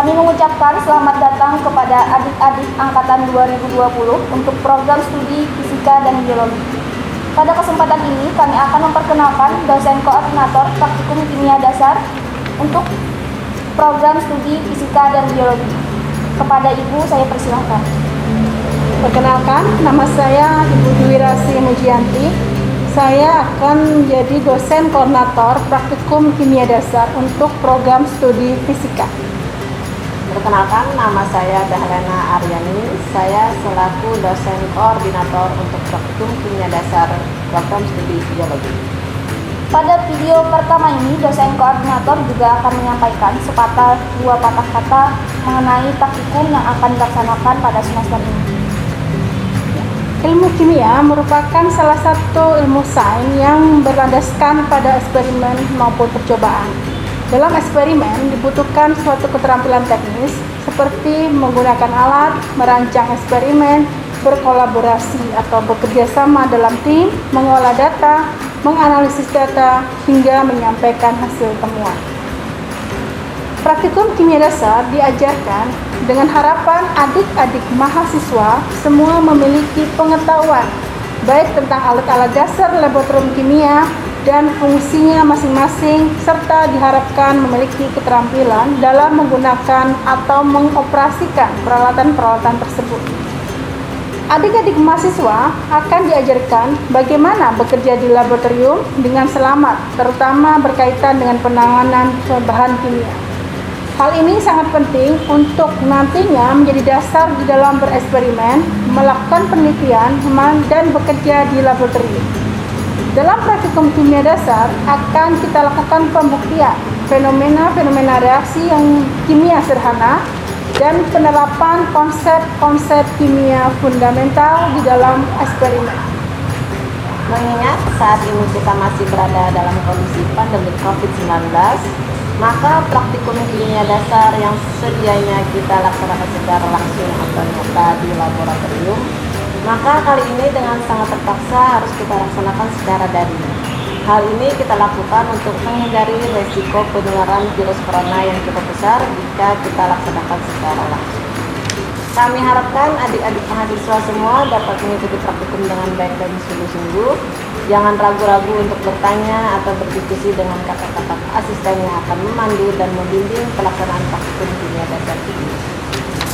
Kami mengucapkan selamat datang kepada adik-adik angkatan 2020 untuk program studi fisika dan biologi. Pada kesempatan ini kami akan memperkenalkan dosen koordinator praktikum kimia dasar untuk program studi fisika dan biologi. Kepada Ibu saya persilahkan. Perkenalkan, nama saya Ibu Dwi Rasi Mujianti. Saya akan menjadi dosen koordinator praktikum kimia dasar untuk program studi fisika. Perkenalkan, nama saya Dahlena Aryani. Saya selaku dosen koordinator untuk praktikum kimia dasar program studi biologi. Pada video pertama ini, dosen koordinator juga akan menyampaikan sepatah dua patah kata mengenai praktikum yang akan dilaksanakan pada semester ini. Ilmu kimia merupakan salah satu ilmu sains yang berlandaskan pada eksperimen maupun percobaan. Dalam eksperimen dibutuhkan suatu keterampilan teknis seperti menggunakan alat, merancang eksperimen, berkolaborasi atau bekerja sama dalam tim, mengolah data, menganalisis data, hingga menyampaikan hasil temuan. Praktikum kimia dasar diajarkan dengan harapan adik-adik mahasiswa semua memiliki pengetahuan baik tentang alat-alat dasar laboratorium kimia dan fungsinya masing-masing, serta diharapkan memiliki keterampilan dalam menggunakan atau mengoperasikan peralatan-peralatan tersebut. Adik-adik mahasiswa akan diajarkan bagaimana bekerja di laboratorium dengan selamat, terutama berkaitan dengan penanganan bahan kimia. Hal ini sangat penting untuk nantinya menjadi dasar di dalam bereksperimen, melakukan penelitian, dan bekerja di laboratorium. Dalam praktikum kimia dasar akan kita lakukan pembuktian fenomena-fenomena reaksi yang kimia sederhana dan penerapan konsep-konsep kimia fundamental di dalam eksperimen. Mengingat saat ini kita masih berada dalam kondisi pandemi COVID-19, maka praktikum kimia dasar yang sedianya kita laksanakan secara langsung atau nyata di laboratorium, maka kali ini dengan sangat terpaksa harus kita laksanakan secara daring. Hal ini kita lakukan untuk menghindari resiko penularan virus corona yang cukup besar jika kita laksanakan secara langsung. Kami harapkan adik-adik mahasiswa semua dapat mengikuti praktikum dengan baik dan sungguh-sungguh. Jangan ragu-ragu untuk bertanya atau berdiskusi dengan kakak-kakak asisten yang akan memandu dan membimbing pelaksanaan praktikum kimia dasar ini.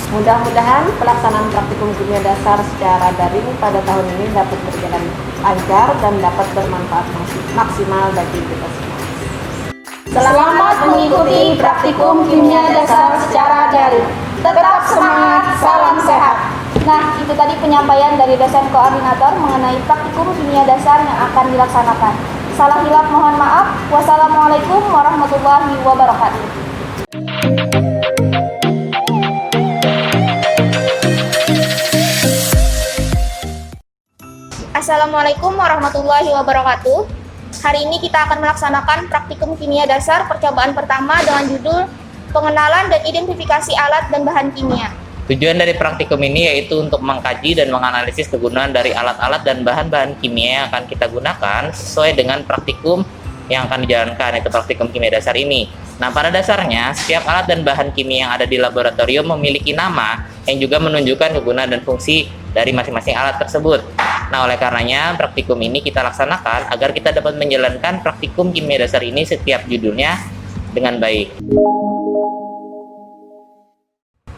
Mudah-mudahan pelaksanaan praktikum kimia dasar secara daring pada tahun ini dapat berjalan lancar dan dapat bermanfaat maksimal bagi kita semua. Selamat mengikuti praktikum kimia dasar secara daring. Tetap semangat, salam sehat. Nah, itu tadi penyampaian dari dosen koordinator mengenai praktikum kimia dasar yang akan dilaksanakan. Salah hilaf mohon maaf. Wassalamualaikum warahmatullahi wabarakatuh. Assalamualaikum warahmatullahi wabarakatuh. Hari ini kita akan melaksanakan praktikum kimia dasar percobaan pertama dengan judul pengenalan dan identifikasi alat dan bahan kimia. Tujuan dari praktikum ini yaitu untuk mengkaji dan menganalisis kegunaan dari alat-alat dan bahan-bahan kimia yang akan kita gunakan sesuai dengan praktikum yang akan dijalankan, yaitu praktikum kimia dasar ini. Nah, pada dasarnya, setiap alat dan bahan kimia yang ada di laboratorium memiliki nama yang juga menunjukkan kegunaan dan fungsi dari masing-masing alat tersebut. Nah, oleh karenanya, praktikum ini kita laksanakan agar kita dapat menjalankan praktikum kimia dasar ini setiap judulnya dengan baik.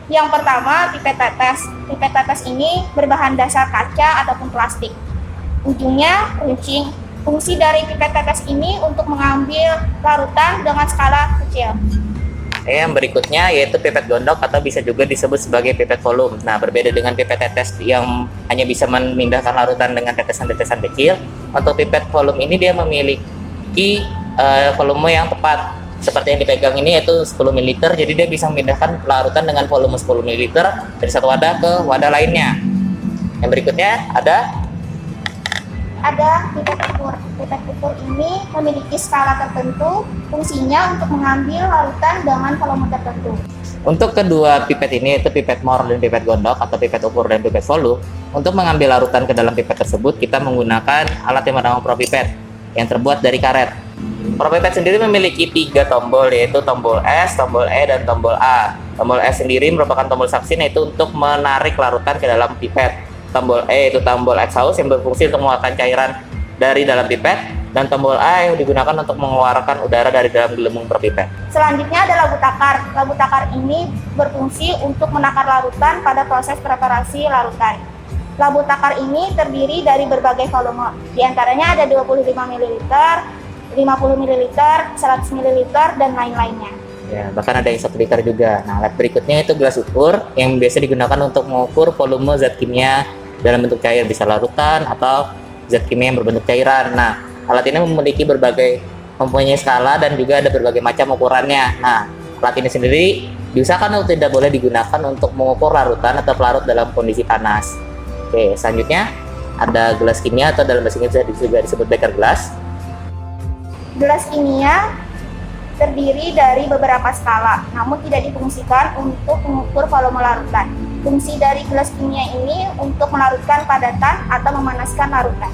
Yang pertama, pipet tetes. Pipet tetes ini berbahan dasar kaca ataupun plastik. Ujungnya runcing. Fungsi dari pipet tetes ini untuk mengambil larutan dengan skala kecil. Yang berikutnya yaitu pipet gondok atau bisa juga disebut sebagai pipet volume. Nah, berbeda dengan pipet tetes yang hanya bisa memindahkan larutan dengan tetesan-tetesan kecil, untuk pipet volume ini dia memiliki volume yang tepat. Seperti yang dipegang ini yaitu 10 ml, jadi dia bisa memindahkan larutan dengan volume 10 ml dari satu wadah ke wadah lainnya. Yang berikutnya ada pipet ukur. Pipet ukur ini memiliki skala tertentu, fungsinya untuk mengambil larutan dengan volume tertentu. Untuk kedua pipet ini yaitu pipet mor dan pipet gondok atau pipet ukur dan pipet volume. Untuk mengambil larutan ke dalam pipet tersebut kita menggunakan alat yang bernama propipet yang terbuat dari karet. Propipet sendiri memiliki 3 tombol, yaitu tombol S, tombol E, dan tombol A. Tombol S sendiri merupakan tombol suction, yaitu untuk menarik larutan ke dalam pipet. Tombol E itu tombol exhaust yang berfungsi untuk mengeluarkan cairan dari dalam pipet, dan tombol A yang digunakan untuk mengeluarkan udara dari dalam gelembung per pipet. Selanjutnya ada labu takar. Labu takar ini berfungsi untuk menakar larutan pada proses preparasi larutan. Labu takar ini terdiri dari berbagai volume. Di antaranya ada 25 ml, 50 ml, 100 ml, dan lain-lainnya. Ya, bahkan ada yang 1 liter juga. Nah, alat berikutnya itu gelas ukur yang biasa digunakan untuk mengukur volume zat kimia dalam bentuk cair, bisa larutan atau zat kimia yang berbentuk cairan. Nah, alat ini mempunyai skala dan juga ada berbagai macam ukurannya. Nah, alat ini sendiri diusahakan untuk tidak boleh digunakan untuk mengukur larutan atau pelarut dalam kondisi panas. Oke, selanjutnya ada gelas kimia atau dalam bahasa Inggris juga disebut beker glass. Gelas kimia terdiri dari beberapa skala, namun tidak difungsikan untuk mengukur volume larutan. Fungsi dari gelas kimia ini untuk melarutkan padatan atau memanaskan larutan.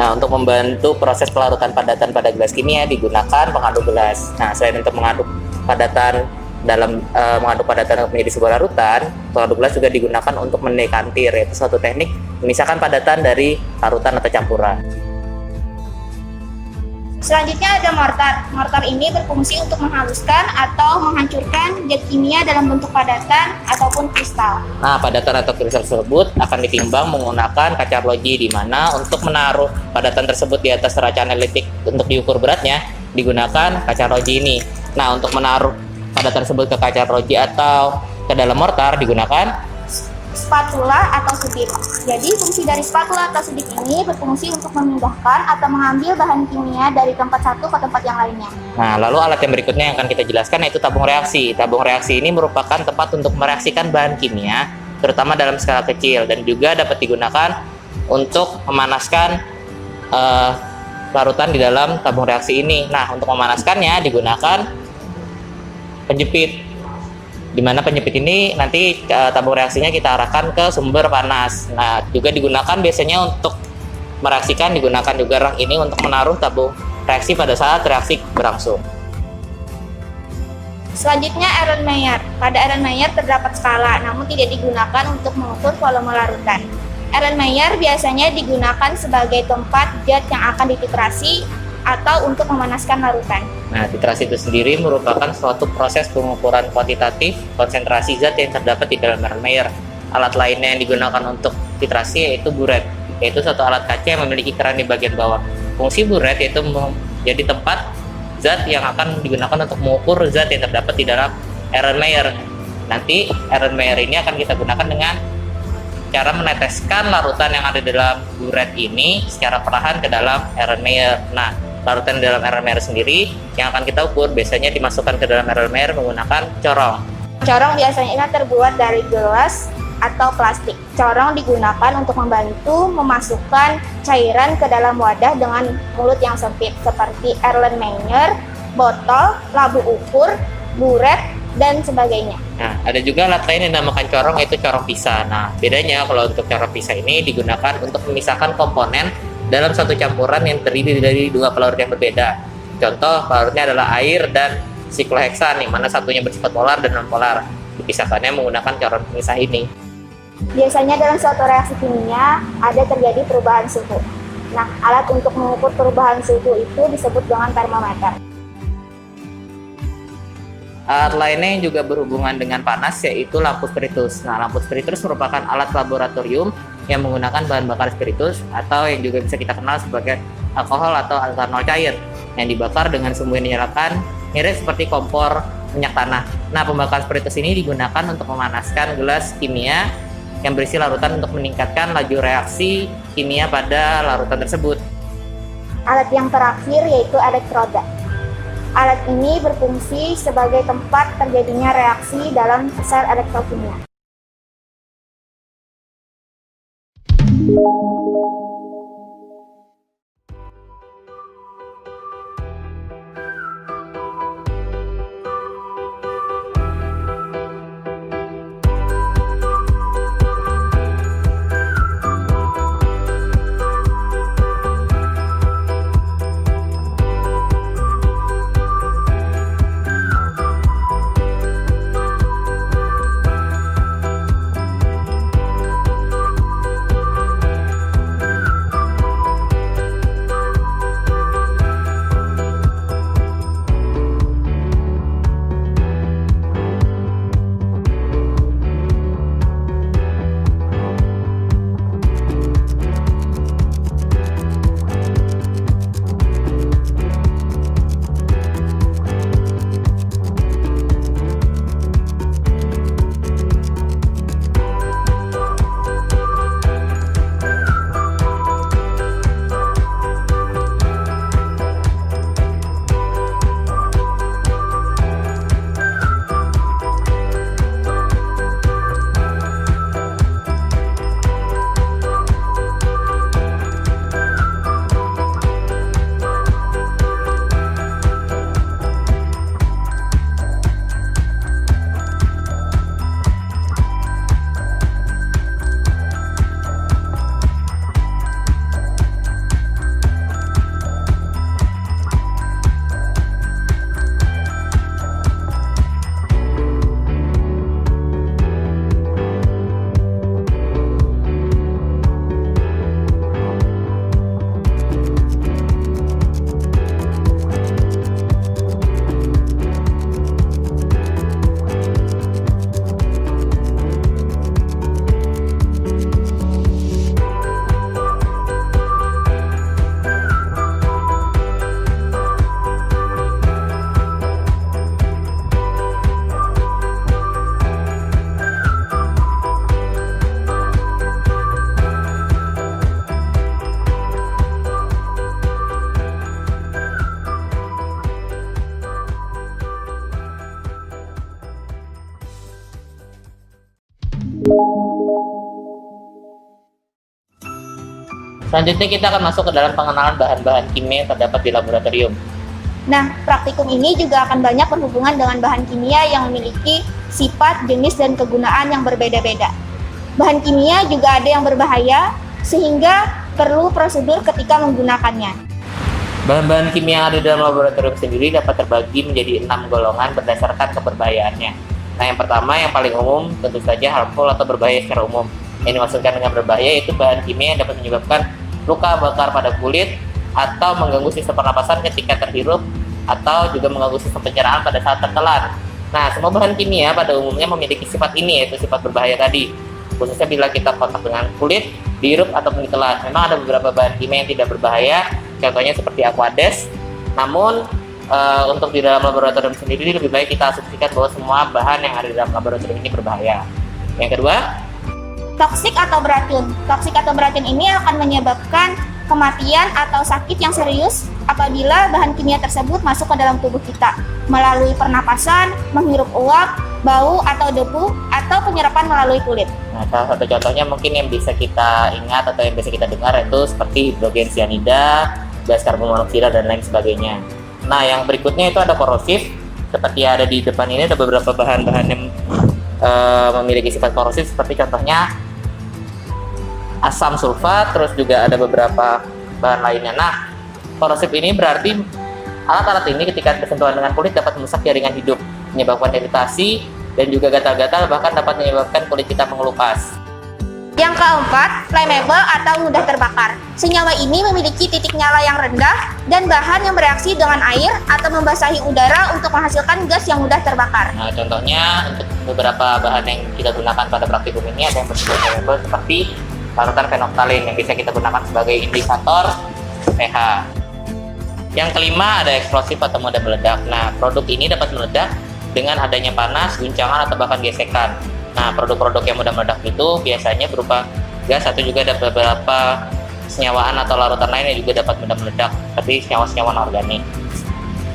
Nah, untuk membantu proses pelarutan padatan pada gelas kimia digunakan pengaduk gelas. Nah, selain untuk mengaduk padatan mengaduk padatan menjadi sebuah larutan, pengaduk gelas juga digunakan untuk mendekantir, yaitu suatu teknik memisahkan padatan dari larutan atau campuran. Selanjutnya ada mortar. Mortar ini berfungsi untuk menghaluskan atau menghancurkan zat kimia dalam bentuk padatan ataupun kristal. Nah, padatan atau kristal tersebut akan ditimbang menggunakan kaca arloji, di mana untuk menaruh padatan tersebut di atas raca analitik untuk diukur beratnya digunakan kaca arloji ini. Nah, untuk menaruh padatan tersebut ke kaca arloji atau ke dalam mortar digunakan spatula atau sudik. Jadi fungsi dari spatula atau sudik ini berfungsi untuk memindahkan atau mengambil bahan kimia dari tempat satu ke tempat yang lainnya. Nah, lalu alat yang berikutnya yang akan kita jelaskan yaitu tabung reaksi. Tabung reaksi ini merupakan tempat untuk mereaksikan bahan kimia, terutama dalam skala kecil, dan juga dapat digunakan untuk memanaskan larutan di dalam tabung reaksi ini. Nah, untuk memanaskannya digunakan penjepit, di mana penjepit ini nanti tabung reaksinya kita arahkan ke sumber panas. Nah, juga digunakan biasanya untuk mereaksikan, digunakan juga rak ini untuk menaruh tabung reaksi pada saat reaksi berlangsung. Selanjutnya Erlenmeyer. Pada Erlenmeyer terdapat skala, namun tidak digunakan untuk mengukur volume larutan. Erlenmeyer biasanya digunakan sebagai tempat zat yang akan dititrasi atau untuk memanaskan larutan. Nah, titrasi itu sendiri merupakan suatu proses pengukuran kuantitatif konsentrasi zat yang terdapat di dalam Erlenmeyer. Alat lainnya yang digunakan untuk titrasi yaitu buret, yaitu suatu alat kaca yang memiliki keran di bagian bawah. Fungsi buret yaitu menjadi tempat zat yang akan digunakan untuk mengukur zat yang terdapat di dalam Erlenmeyer. Nanti Erlenmeyer ini akan kita gunakan dengan cara meneteskan larutan yang ada di dalam buret ini secara perlahan ke dalam Erlenmeyer. Nah, larutan di dalam Erlenmeyer sendiri yang akan kita ukur biasanya dimasukkan ke dalam Erlenmeyer menggunakan corong. Corong biasanya terbuat dari gelas atau plastik. Corong digunakan untuk membantu memasukkan cairan ke dalam wadah dengan mulut yang sempit seperti Erlenmeyer, botol, labu ukur, buret, dan sebagainya. Nah, ada juga alat lain yang dinamakan corong, yaitu corong pisah. Nah, bedanya kalau untuk corong pisah ini digunakan untuk memisahkan komponen dalam satu campuran yang terdiri dari dua pelarut yang berbeda. Contoh, pelarutnya adalah air dan sikloheksan, yang mana satunya bersifat polar dan non-polar. Dipisahkannya menggunakan corong pemisah ini. Biasanya dalam suatu reaksi kimia ada terjadi perubahan suhu. Nah, alat untuk mengukur perubahan suhu itu disebut dengan termometer. Alat lainnya yang juga berhubungan dengan panas yaitu lampu spiritus. Nah, lampu spiritus merupakan alat laboratorium yang menggunakan bahan bakar spiritus atau yang juga bisa kita kenal sebagai alkohol atau alkanol cair yang dibakar dengan sumbu yang dinyalakan mirip seperti kompor minyak tanah. Nah, pembakaran spiritus ini digunakan untuk memanaskan gelas kimia yang berisi larutan untuk meningkatkan laju reaksi kimia pada larutan tersebut. Alat yang terakhir yaitu elektroda. Alat ini berfungsi sebagai tempat terjadinya reaksi dalam sel elektrokimia. Selanjutnya kita akan masuk ke dalam pengenalan bahan-bahan kimia yang terdapat di laboratorium. Nah, praktikum ini juga akan banyak berhubungan dengan bahan kimia yang memiliki sifat, jenis, dan kegunaan yang berbeda-beda. Bahan kimia juga ada yang berbahaya, sehingga perlu prosedur ketika menggunakannya. Bahan-bahan kimia yang ada di dalam laboratorium sendiri dapat terbagi menjadi 6 golongan berdasarkan keberbahayaannya. Nah, yang pertama yang paling umum tentu saja harmful atau berbahaya secara umum. Yang dimaksudkan dengan berbahaya itu bahan kimia yang dapat menyebabkan luka bakar pada kulit atau mengganggu sistem pernapasan ketika terhirup atau juga mengganggu sistem pencernaan pada saat tertelan. Nah, semua bahan kimia pada umumnya memiliki sifat ini, yaitu sifat berbahaya tadi. Khususnya bila kita kontak dengan kulit, dihirup ataupun ditelan. Memang ada beberapa bahan kimia yang tidak berbahaya, contohnya seperti Aquades. Namun untuk di dalam laboratorium sendiri lebih baik kita asumsikan bahwa semua bahan yang ada di dalam laboratorium ini berbahaya. Yang kedua, Toksik atau beracun. Toksik atau beracun ini akan menyebabkan kematian atau sakit yang serius apabila bahan kimia tersebut masuk ke dalam tubuh kita melalui pernapasan, menghirup uap, bau atau debu, atau penyerapan melalui kulit. nah, salah satu contohnya mungkin yang bisa kita ingat atau yang bisa kita dengar itu seperti hidrogen cyanida, gas karbon monoksida, dan lain sebagainya. Nah, yang berikutnya itu ada korosif. Seperti ada di depan ini ada beberapa bahan-bahan yang memiliki sifat korosif, seperti contohnya asam sulfat, terus juga ada beberapa bahan lainnya. Nah, korosif ini berarti alat-alat ini ketika bersentuhan dengan kulit dapat merusak jaringan hidup, menyebabkan iritasi dan juga gatal-gatal, bahkan dapat menyebabkan kulit kita mengelupas. Yang keempat, flammable atau mudah terbakar. Senyawa ini memiliki titik nyala yang rendah dan bahan yang bereaksi dengan air atau membasahi udara untuk menghasilkan gas yang mudah terbakar. Nah, contohnya untuk beberapa bahan yang kita gunakan pada praktikum ini ada yang bersifat flammable seperti larutan fenolftalin yang bisa kita gunakan sebagai indikator pH. Yang kelima ada eksplosif atau mudah meledak. Nah, produk ini dapat meledak dengan adanya panas, guncangan, atau bahkan gesekan. Nah, produk-produk yang mudah meledak itu biasanya berupa gas atau juga ada beberapa senyawaan atau larutan lain yang juga dapat mudah meledak, seperti senyawa-senyawa organik.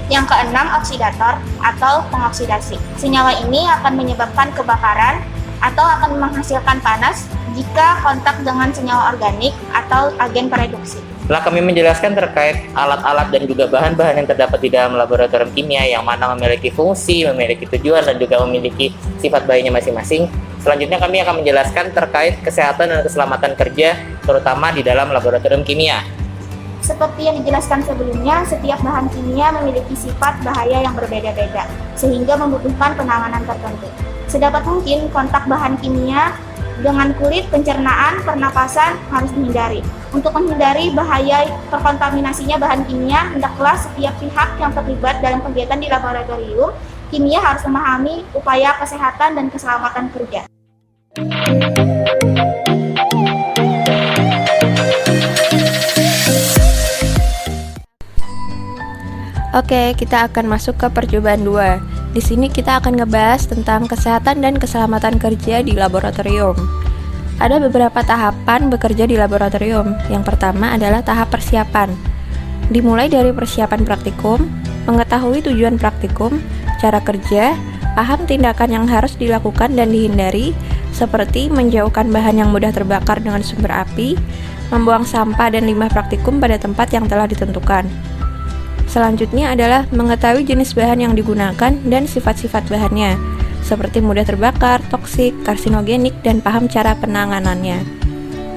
Yang keenam, oksidator atau pengoksidasi. Senyawa ini akan menyebabkan kebakaran atau akan menghasilkan panas jika kontak dengan senyawa organik atau agen pereduksi. Setelah kami menjelaskan terkait alat-alat dan juga bahan-bahan yang terdapat di dalam laboratorium kimia yang mana memiliki fungsi, memiliki tujuan, dan juga memiliki sifat bahayanya masing-masing, selanjutnya kami akan menjelaskan terkait kesehatan dan keselamatan kerja, terutama di dalam laboratorium kimia. Seperti yang dijelaskan sebelumnya, setiap bahan kimia memiliki sifat bahaya yang berbeda-beda, sehingga membutuhkan penanganan tertentu. Sedapat mungkin, kontak bahan kimia dengan kulit, pencernaan, pernapasan harus dihindari. Untuk menghindari bahaya terkontaminasinya bahan kimia, hendaklah setiap pihak yang terlibat dalam kegiatan di laboratorium kimia harus memahami upaya kesehatan dan keselamatan kerja. Oke, kita akan masuk ke percobaan 2. Di sini kita akan ngebahas tentang kesehatan dan keselamatan kerja di laboratorium. Ada beberapa tahapan bekerja di laboratorium. Yang pertama adalah tahap persiapan. Dimulai dari persiapan praktikum, mengetahui tujuan praktikum, cara kerja, paham tindakan yang harus dilakukan dan dihindari, seperti menjauhkan bahan yang mudah terbakar dengan sumber api, membuang sampah dan limbah praktikum pada tempat yang telah ditentukan. Selanjutnya adalah mengetahui jenis bahan yang digunakan dan sifat-sifat bahannya, seperti mudah terbakar, toksik, karsinogenik, dan paham cara penanganannya.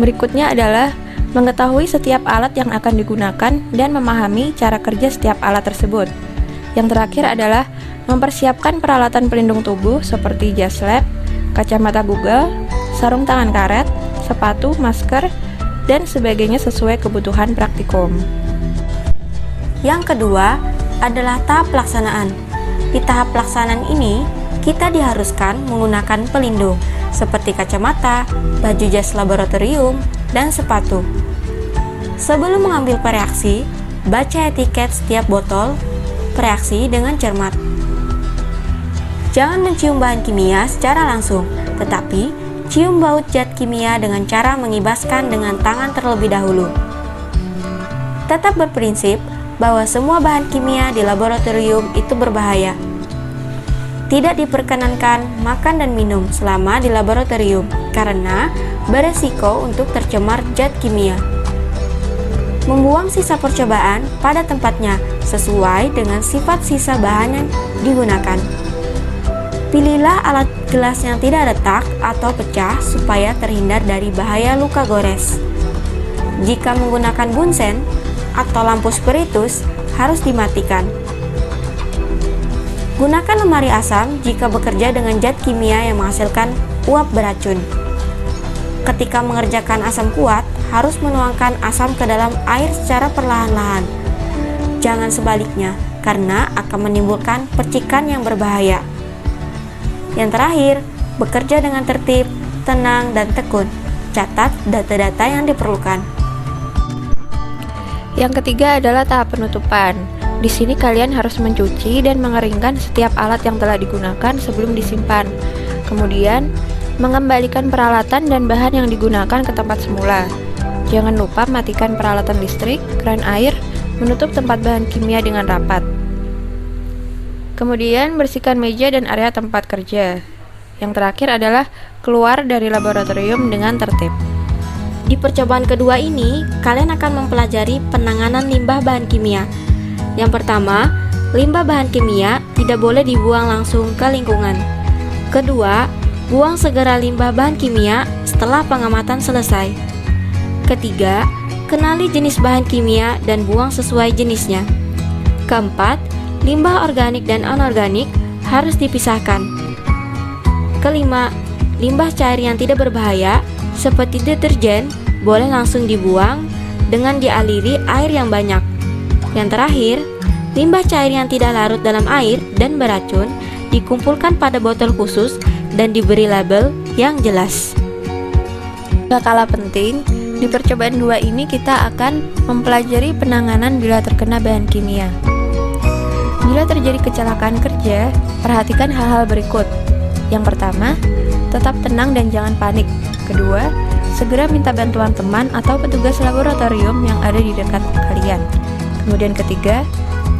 Berikutnya adalah mengetahui setiap alat yang akan digunakan dan memahami cara kerja setiap alat tersebut. Yang terakhir adalah mempersiapkan peralatan pelindung tubuh seperti jas lab, kacamata Google, sarung tangan karet, sepatu, masker, dan sebagainya sesuai kebutuhan praktikum. Yang kedua adalah tahap pelaksanaan. Di tahap pelaksanaan ini, kita diharuskan menggunakan pelindung seperti kacamata, baju jas laboratorium, dan sepatu. Sebelum mengambil pereaksi, baca etiket setiap botol pereaksi dengan cermat. Jangan mencium bahan kimia secara langsung, tetapi cium bau zat kimia dengan cara mengibaskan dengan tangan terlebih dahulu. Tetap berprinsip bahwa semua bahan kimia di laboratorium itu berbahaya. Tidak diperkenankan makan dan minum selama di laboratorium karena beresiko untuk tercemar zat kimia. Membuang sisa percobaan pada tempatnya sesuai dengan sifat sisa bahan yang digunakan. Pilihlah alat gelas yang tidak retak atau pecah supaya terhindar dari bahaya luka gores. Jika menggunakan bunsen atau lampu spiritus, harus dimatikan. Gunakan lemari asam jika bekerja dengan zat kimia yang menghasilkan uap beracun. Ketika mengerjakan asam kuat, harus menuangkan asam ke dalam air secara perlahan-lahan. Jangan sebaliknya, karena akan menimbulkan percikan yang berbahaya. Yang terakhir, bekerja dengan tertib, tenang, dan tekun. Catat data-data yang diperlukan. Yang ketiga adalah tahap penutupan. Di sini kalian harus mencuci dan mengeringkan setiap alat yang telah digunakan sebelum disimpan. Kemudian, mengembalikan peralatan dan bahan yang digunakan ke tempat semula. Jangan lupa matikan peralatan listrik, keran air, menutup tempat bahan kimia dengan rapat. Kemudian, bersihkan meja dan area tempat kerja. Yang terakhir adalah keluar dari laboratorium dengan tertib. Di percobaan kedua ini, kalian akan mempelajari penanganan limbah bahan kimia. Yang pertama, limbah bahan kimia tidak boleh dibuang langsung ke lingkungan. Kedua, buang segera limbah bahan kimia setelah pengamatan selesai. Ketiga, kenali jenis bahan kimia dan buang sesuai jenisnya. Keempat, limbah organik dan anorganik harus dipisahkan. Kelima, limbah cair yang tidak berbahaya seperti deterjen boleh langsung dibuang dengan dialiri air yang banyak. Yang terakhir, limbah cair yang tidak larut dalam air dan beracun dikumpulkan pada botol khusus dan diberi label yang jelas. Gak kalah penting, di percobaan 2 ini kita akan mempelajari penanganan bila terkena bahan kimia. Bila terjadi kecelakaan kerja, perhatikan hal-hal berikut. Yang pertama, tetap tenang dan jangan panik. Kedua, segera minta bantuan teman atau petugas laboratorium yang ada di dekat kalian. Kemudian ketiga,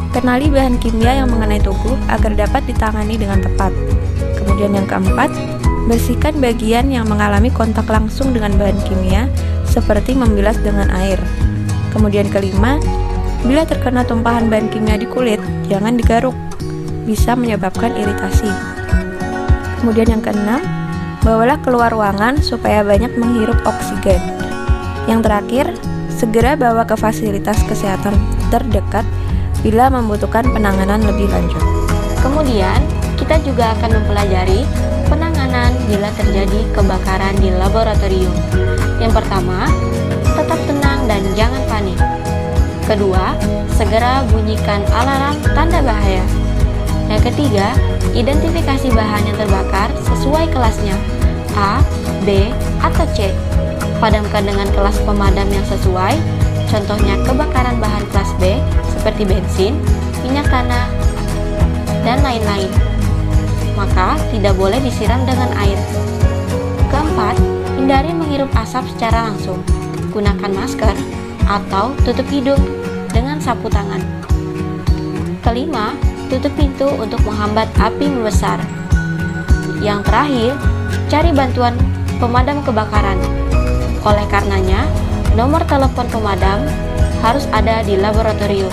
kenali bahan kimia yang mengenai tubuh agar dapat ditangani dengan tepat. Kemudian yang keempat, bersihkan bagian yang mengalami kontak langsung dengan bahan kimia seperti membilas dengan air. Kemudian kelima, bila terkena tumpahan bahan kimia di kulit, jangan digaruk, bisa menyebabkan iritasi. Kemudian yang keenam, bawalah keluar ruangan supaya banyak menghirup oksigen. Yang terakhir, segera bawa ke fasilitas kesehatan terdekat bila membutuhkan penanganan lebih lanjut. Kemudian, kita juga akan mempelajari penanganan bila terjadi kebakaran di laboratorium. Yang pertama, tetap tenang dan jangan panik. Kedua, segera bunyikan alarm tanda bahaya. Yang ketiga, identifikasi bahan yang terbakar sesuai kelasnya, A, B, atau C. Padamkan dengan kelas pemadam yang sesuai, contohnya kebakaran bahan kelas B seperti bensin, minyak tanah, dan lain-lain. Maka tidak boleh disiram dengan air. Keempat, hindari menghirup asap secara langsung. Gunakan masker atau tutup hidung dengan sapu tangan. Kelima, tutup pintu untuk menghambat api membesar. Yang terakhir, cari bantuan pemadam kebakaran. Oleh karenanya, nomor telepon pemadam harus ada di laboratorium.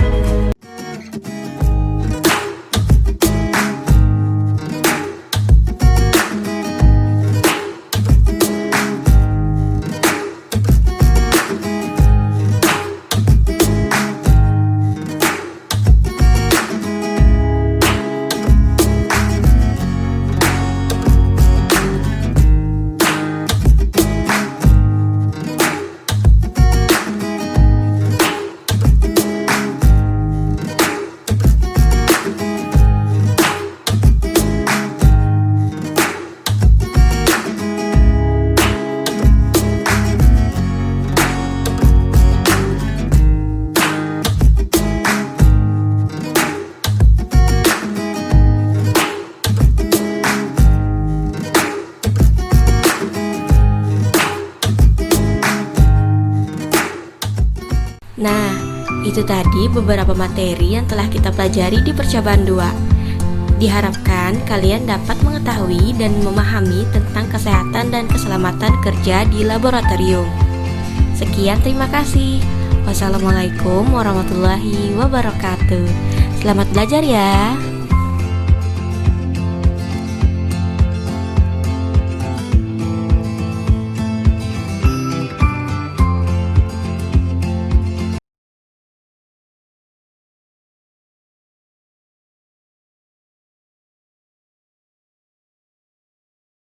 Nah, itu tadi beberapa materi yang telah kita pelajari di percobaan 2. Diharapkan kalian dapat mengetahui dan memahami tentang kesehatan dan keselamatan kerja di laboratorium. Sekian, terima kasih. Wassalamualaikum warahmatullahi wabarakatuh. Selamat belajar ya.